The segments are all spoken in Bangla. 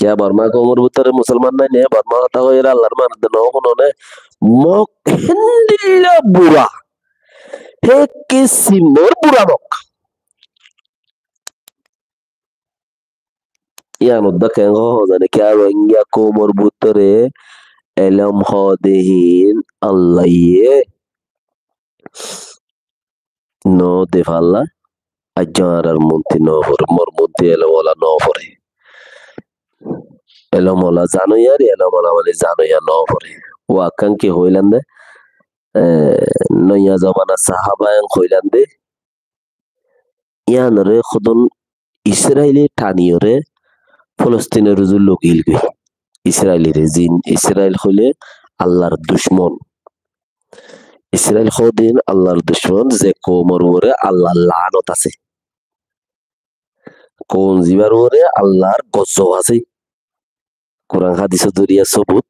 क्या बर्मा कोमर बुतरे मुसलमान नहीं है बर्मा कथा को यार अल्लाह मान दे नो उन्होंने मok हिंदिला बुरा है किसी मोर बुरा मok या नुद्दा केंगो हो जाने क्या रोहिंग्या कोमर बुतरे एलम हो देहीन अल्लाह ये no defalla ajarar munti no for mor munti elo wala no for elo mola zano yari elo mola mali zano ya no for wa kanki hoilande no ya zamana sahaba yang hoilande yan re khudun israeli taniyore ফলস্তিনে রুজুর লোক ইলবে ইসরায়েলি রেজিন ইসরায়েল হলে আল্লাহর দুশমন ইসরায়েল খোদিন আল্লাহর দুশমন যে কোমর ওরে আল্লাহর লানত আছে কোন জিবার ওরে আল্লাহর গজব আছে কোরআন হাদিস দরিয়া সবুত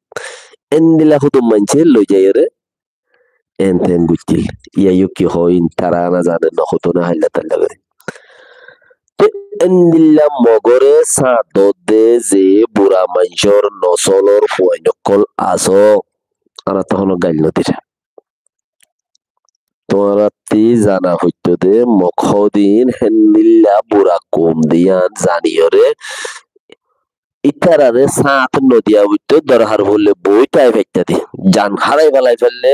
এন্দিলা খুদুম মানছে লই যায় রে এনতেন গুতিল ইয়ায়ু কি হইন তারা না জানে নখতনা হাইলা তাল্লা করে এন্দিলা মগরে সাদদে যে বুড়া মানসর নসলর ফুয়াইনকল আসো আর তখন গাইল নদীরা তোমারা তি জানা হইতো দে মখদিন হেন্দিল্লা বুড়া কম দিয়ান জানিয়রে ইতারারে সাত নদিয়া হইতো দরহার বললে বইটাই ফেকতা দি জান হারাই ফেলাই ফেললে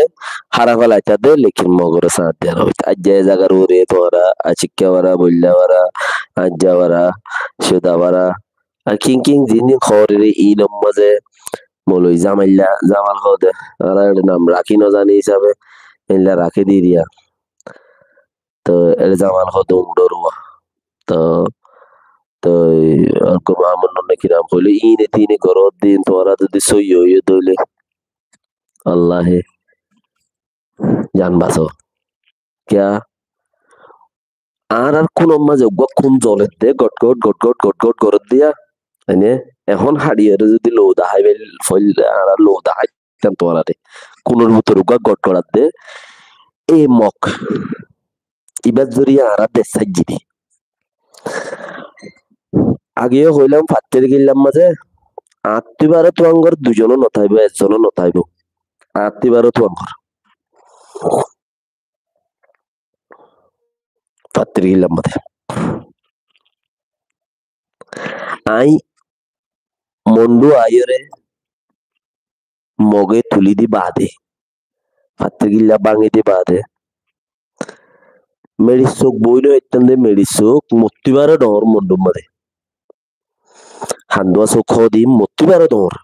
হারা ফেলাইতা দে লেকিন মগরে সাত দেন হইতো আজ যে জায়গার ওরে তোরা আচিক্কাওয়ারা বললাওয়ারা আজ্জাওয়ারা সুদাওয়ারা আর কিং কিং জিনি খবরের ই নম্বরে মলই জামাল হদে আর নাম রাখি ন জানি হিসাবে এলা রাখে দিয়ে দিয়া তো এর জামাল হদে উমডরুয়া তো তো আর মামুন নাকি নাম হইলে ইনে তিনে গরদ দিন তোরা যদি সই হইয়ে দইলে আল্লাহে জান বাঁচো ক্যা আর কোন মাঝে কোন জলের দে গট গট গট গট গট গট গরদ দিয়া এনে এখন হাড়িয়ারে যদি লো দাহাই ফইলে আর লো দাহাই তোরা রে কোন ভিতর গট গড়াত দে এ মক ইবাদ জরিয়া আর দেশ সাজ্জিদি আগেও হইলাম ফাত্তের গিল্লাম মাঝে আত্মীবারও তোয়াঙ্গর দুজনও নথাইব একজনও নথাইব আত্মীবারও তোয়াঙ্গর ফাত্তের গিল্লাম মাঝে আই মন্ডু আয়রে মগে তুলি দি বাদে ফাত্তের গিল্লা বাঙি দি বাদে মেডিসোক বইলো এত্তন্দে মেডিসোক মত্তিবারও ডর মন্ডু মাঝে হান্দুয়া চোখ দিম মতিবারও ডর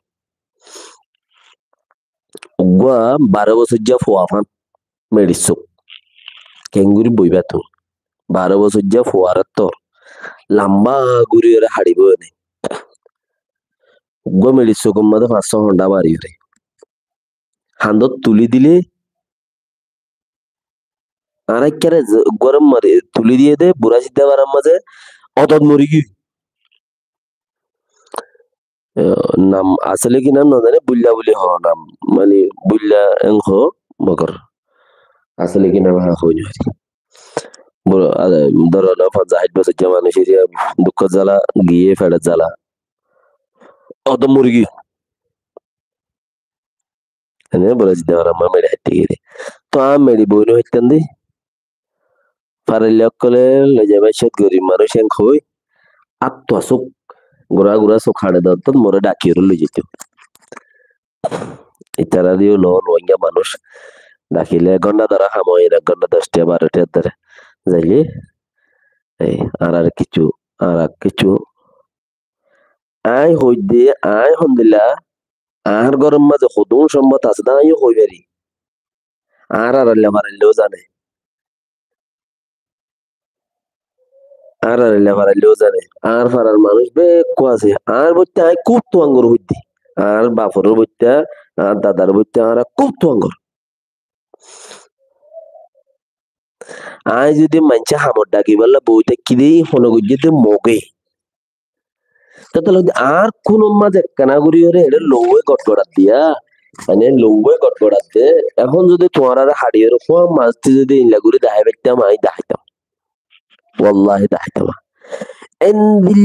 উগুয়া 12 বছর যা ফোয়াফান মেডিসোক কেঙ্গুরি বইবা তো 12 বছর যা ফোয়ারাত তোর লম্বা গুরি ওরে হাড়িব নে উগুয়া মেডিসোক মধ্যে 500 হন্ডা বাড়ি রে হান্দত তুলি দিলে আর একবারে গরম মারে তুলি দিয়ে দে বুড়া সিদ্ধা বারার মাঝে অতত মরি কি নাম আসলে কি নাম না জানে বুল্লা বলি হ নাম মানে বুল্লা এং হ মগর আসলে কি নাম হইনি ধরো না 50 বছর যে মানুষের দুঃখ জ্বালা গিয়ে ফেড়ে জ্বালা অত মুরগি বুড়া সিদ্ধা বারার মা মেরে হাঁটতে গিয়ে তো মেরি বইন হইতেন দি পারিলে কলে লজাবাই সত গরিব মানুষ এং হই আত্মা চোখ গোড়া গোড়া চোখ হাড়ে দত মরে ডাকিয়ে লই যেত ইতারা দিও লোহিঙ্গা মানুষ ডাকিলে 1 ঘন্টা ধরা খামো 1 ঘন্টা 10টা 12টা ধরে যাইলে এই আর কিছু আই হই দে আই হন্দিলা আর গরম মাঝে হদুন সম্মত আছে না আই হই বেরি আর লেবারেলেও জানে লেবারেলেও জানে আর ফারার মানুষ বেকু আছে আর বইতে আই খুব তো আঙ্গুর হইতি আর বাপরের বইতে আর দাদার বইতে আর খুব তো আঙ্গুর আই যদি মানছে হামর ডাকি বললে বইতে কিদেই হলো গিয়ে মগে তাহলে আর কোন মাঝে কানাগুড়ি হরে এটা লৌয়ে গটগড়াত দিয়া মানে লৌয়ে গটগড়াতে এখন যদি তোমার আর হাড়িয়ে রকম মাছটি যদি ইনলাগুড়ি দাহাই ব্যক্তাম আই দাহাইতাম ওয়াল্লাহি দাহাইতাম